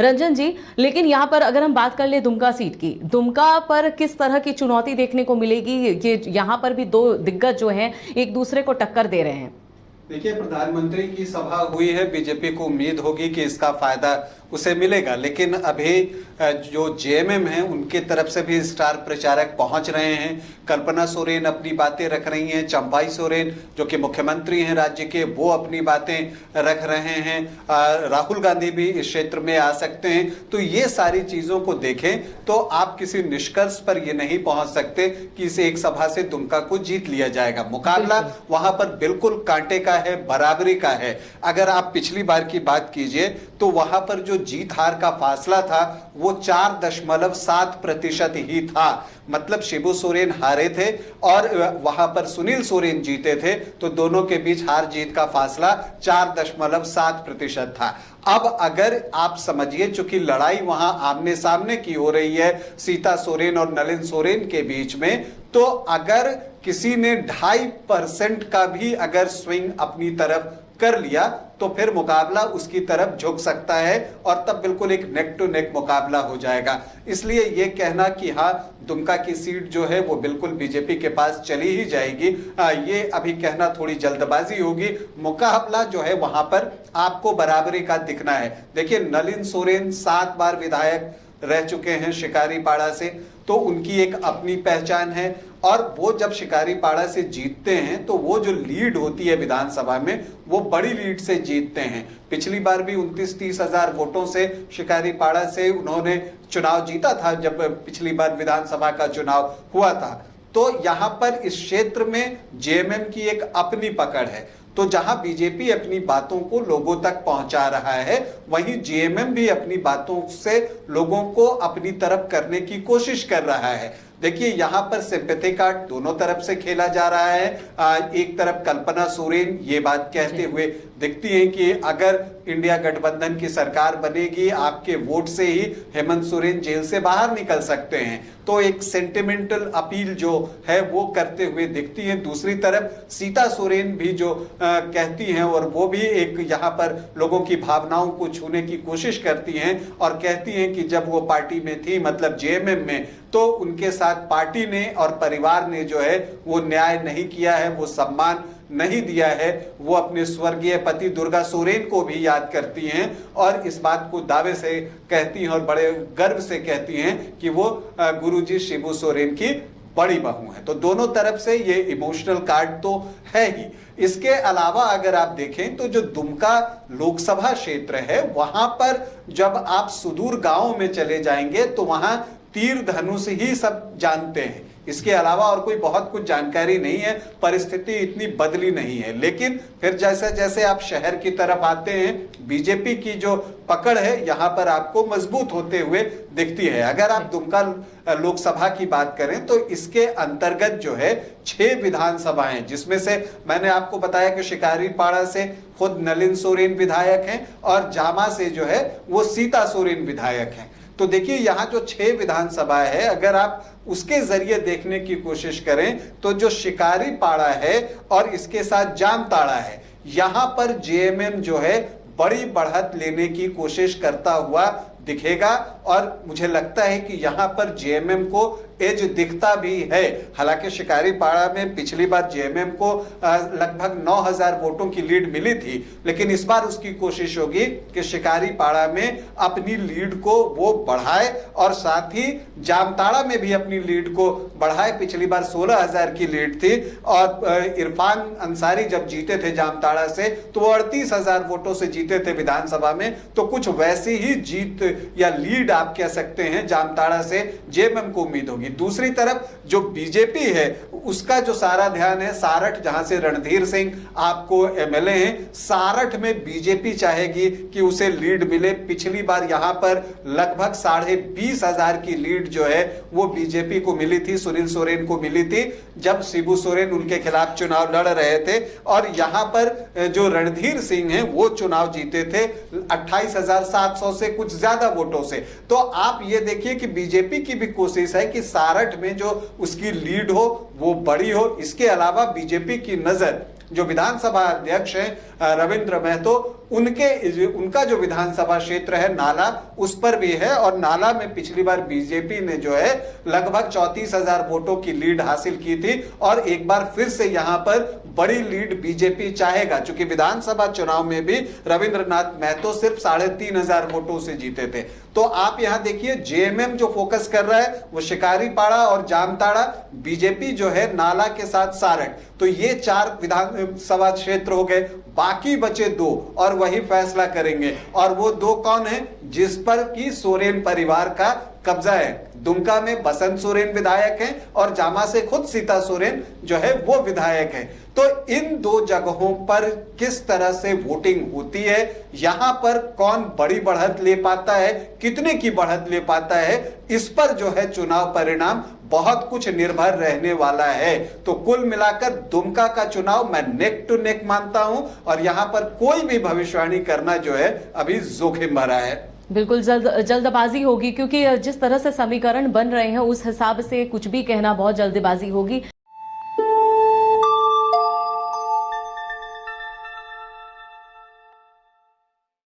रंजन जी, लेकिन यहाँ पर अगर हम बात कर ले दुमका सीट की, दुमका पर किस तरह की चुनौती देखने को मिलेगी? ये यहाँ पर भी दो दिग्गज जो हैं एक दूसरे को टक्कर दे रहे हैं। देखिए, प्रधानमंत्री की सभा हुई है, बीजेपी को उम्मीद होगी कि इसका फायदा उसे मिलेगा, लेकिन अभी जो जेएमएम है उनके तरफ से भी स्टार प्रचारक पहुंच रहे हैं। कल्पना सोरेन अपनी बातें रख रही हैं, चंपाई सोरेन जो कि मुख्यमंत्री हैं राज्य के, वो अपनी बातें रख रहे हैं, राहुल गांधी भी इस क्षेत्र में आ सकते हैं। तो ये सारी चीजों को देखें तो आप किसी निष्कर्ष पर ये नहीं पहुंच सकते कि इस एक सभा से दुमका को जीत लिया जाएगा। मुकाबला वहां पर बिल्कुल कांटे का है, बराबरी का है। अगर आप पिछली बार की बात कीजिए तो वहां पर जो जीत हार का फासला था वो 4.7% ही था। मतलब शिबू सोरेन हारे थे और वहां पर सुनील सोरेन जीते थे, तो दोनों के बीच हार जीत का फासला 4.7% था। अब अगर आप समझिए, चूंकि लड़ाई वहां आमने सामने की हो रही है सीता सोरेन और नलिन सोरेन के बीच में, तो अगर किसी ने 2.5% का भी अगर स्विंग अपनी तरफ कर लिया तो फिर मुकाबला उसकी तरफ झुक सकता है और तब बिल्कुल एक नेक टू नेक मुकाबला हो जाएगा। इसलिए यह कहना कि हाँ दुमका की सीट जो है वो बिल्कुल बीजेपी के पास चली ही जाएगी, ये अभी कहना थोड़ी जल्दबाजी होगी। मुकाबला जो है वहां पर आपको बराबरी का दिखना है। देखिए, नलिन सोरेन 7 बार विधायक रह चुके हैं शिकारीपाड़ा से, तो उनकी एक अपनी पहचान है और वो जब शिकारीपाड़ा से जीतते हैं तो वो जो लीड होती है विधानसभा में वो बड़ी लीड से जीतते हैं। पिछली बार भी 29-30 हजार वोटों से शिकारीपाड़ा से उन्होंने चुनाव जीता था जब पिछली बार विधानसभा का चुनाव हुआ था। तो यहां पर इस क्षेत्र में जेएमएम की एक अपनी पकड़ है। तो जहां बीजेपी अपनी बातों को लोगों तक पहुंचा रहा है, वहीं जेएमएम भी अपनी बातों से लोगों को अपनी तरफ करने की कोशिश कर रहा है। देखिए, यहां पर सिंपैथी कार्ड दोनों तरफ से खेला जा रहा है। एक तरफ कल्पना सोरेन ये बात कहते हुए दिखती है कि अगर इंडिया गठबंधन की सरकार बनेगी, आपके वोट से ही हेमंत सोरेन जेल से बाहर निकल सकते हैं, तो एक सेंटिमेंटल अपील जो है वो करते हुए दिखती है। दूसरी तरफ सीता सोरेन भी जो कहती हैं और वो भी एक यहाँ पर लोगों की भावनाओं को छूने की कोशिश करती हैं और कहती हैं कि जब वो पार्टी में थी, मतलब जेएमएम में, तो उनके साथ पार्टी ने और परिवार ने जो है वो न्याय नहीं किया है, वो सम्मान नहीं दिया है। वो अपने स्वर्गीय पति दुर्गा सोरेन को भी याद करती हैं और इस बात को दावे से कहती हैं और बड़े गर्व से कहती हैं कि वो गुरुजी शिबू सोरेन की बड़ी बहू है। तो दोनों तरफ से ये इमोशनल कार्ड तो है ही। इसके अलावा अगर आप देखें तो जो दुमका लोकसभा क्षेत्र है वहां पर जब आप सुदूर गांव में चले जाएंगे तो वहां तीर धनुष ही सब जानते हैं, इसके अलावा और कोई बहुत कुछ जानकारी नहीं है। परिस्थिति इतनी बदली नहीं है, लेकिन फिर जैसे जैसे आप शहर की तरफ आते हैं बीजेपी की जो पकड़ है यहां पर आपको मजबूत होते हुए दिखती है। अगर आप दुमका लोकसभा की बात करें तो इसके अंतर्गत जो है 6 विधानसभाएं, जिसमें से मैंने आपको बताया कि शिकारीपाड़ा से खुद नलिन सोरेन विधायक हैं और जामा से जो है वो सीता सोरेन विधायक हैं। तो देखिए, यहाँ जो 6 विधानसभा है, अगर आप उसके जरिए देखने की कोशिश करें तो जो शिकारीपाड़ा है और इसके साथ जामताड़ा है, यहां पर जेएमएम जो है बड़ी बढ़त लेने की कोशिश करता हुआ दिखेगा और मुझे लगता है कि यहां पर जेएमएम को एज दिखता भी है। हालांकि शिकारीपाड़ा में पिछली बार जेएमएम को लगभग 9000 वोटों की लीड मिली थी, लेकिन इस बार उसकी कोशिश होगी कि शिकारीपाड़ा में अपनी लीड को वो बढ़ाए और साथ ही जामताड़ा में भी अपनी लीड को बढ़ाए। पिछली बार 16000 की लीड थी और इरफान अंसारी जब जीते थे जामताड़ा से तो वो 38000 वोटों से जीते थे विधानसभा में। तो कुछ वैसी ही जीत या लीड आप कह सकते हैं जामताड़ा से जेएमएम को उम्मीद होगी। दूसरी तरफ जो बीजेपी है उसका जो सारा ध्यान है सारठ, जहां से रणधीर सिंह आपको एमएलए हैं, सारठ में बीजेपी चाहेगी कि उसे लीड मिले। पिछली बार यहां पर लगभग 20,500 की लीड जो है वो बीजेपी को मिली थी, सुनील सोरेन को मिली थी जब शिबू सोरेन उनके खिलाफ चुनाव लड़ रहे थे। और यहां पर जो रणधीर सिंह हैं वो चुनाव जीते थे 28,700 से कुछ ज्यादा वोटों से। तो आप ये देखिए कि बीजेपी की भी कोशिश है कि सारठ में जो उसकी लीड हो वो बड़ी हो। इसके अलावा बीजेपी की नजर जो विधानसभा अध्यक्ष हैं रविंद्र महतो, उनका जो विधानसभा क्षेत्र है नाला, उस पर भी है। और नाला में पिछली बार बीजेपी ने जो है लगभग 34,000 वोटों की लीड हासिल की थी और एक बार फिर से यहां पर बड़ी लीड बीजेपी चाहेगा, क्योंकि विधानसभा चुनाव में भी रविंद्रनाथ महतो सिर्फ 3,500 वोटों से जीते थे। तो आप यहां देखिए जेएमएम जो फोकस कर रहा है वो शिकारीपाड़ा और जामताड़ा, बीजेपी जो है नाला के साथ सारठ। तो ये 4 विधानसभा क्षेत्र हो गए, बाकी बचे 2 और वही फैसला करेंगे। और वो 2 कौन है? जिस पर की सोरेन परिवार का कब्जा है। दुमका में बसंत सोरेन विधायक हैं और जामा से खुद सीता सोरेन जो है वो विधायक है। तो इन 2 जगहों पर किस तरह से वोटिंग होती है, यहां पर कौन बड़ी बढ़त ले पाता है, कितने की बढ़त ले पाता है, इस पर जो है चुनाव परिणाम बहुत कुछ निर्भर रहने वाला है। तो कुल मिलाकर दुमका का चुनाव मैं नेक टू नेक मानता हूं और यहां पर कोई भी भविष्यवाणी करना जो है अभी जोखिम भरा है। बिल्कुल जल्दबाजी होगी, क्योंकि जिस तरह से समीकरण बन रहे हैं उस हिसाब से कुछ भी कहना बहुत जल्दबाजी होगी।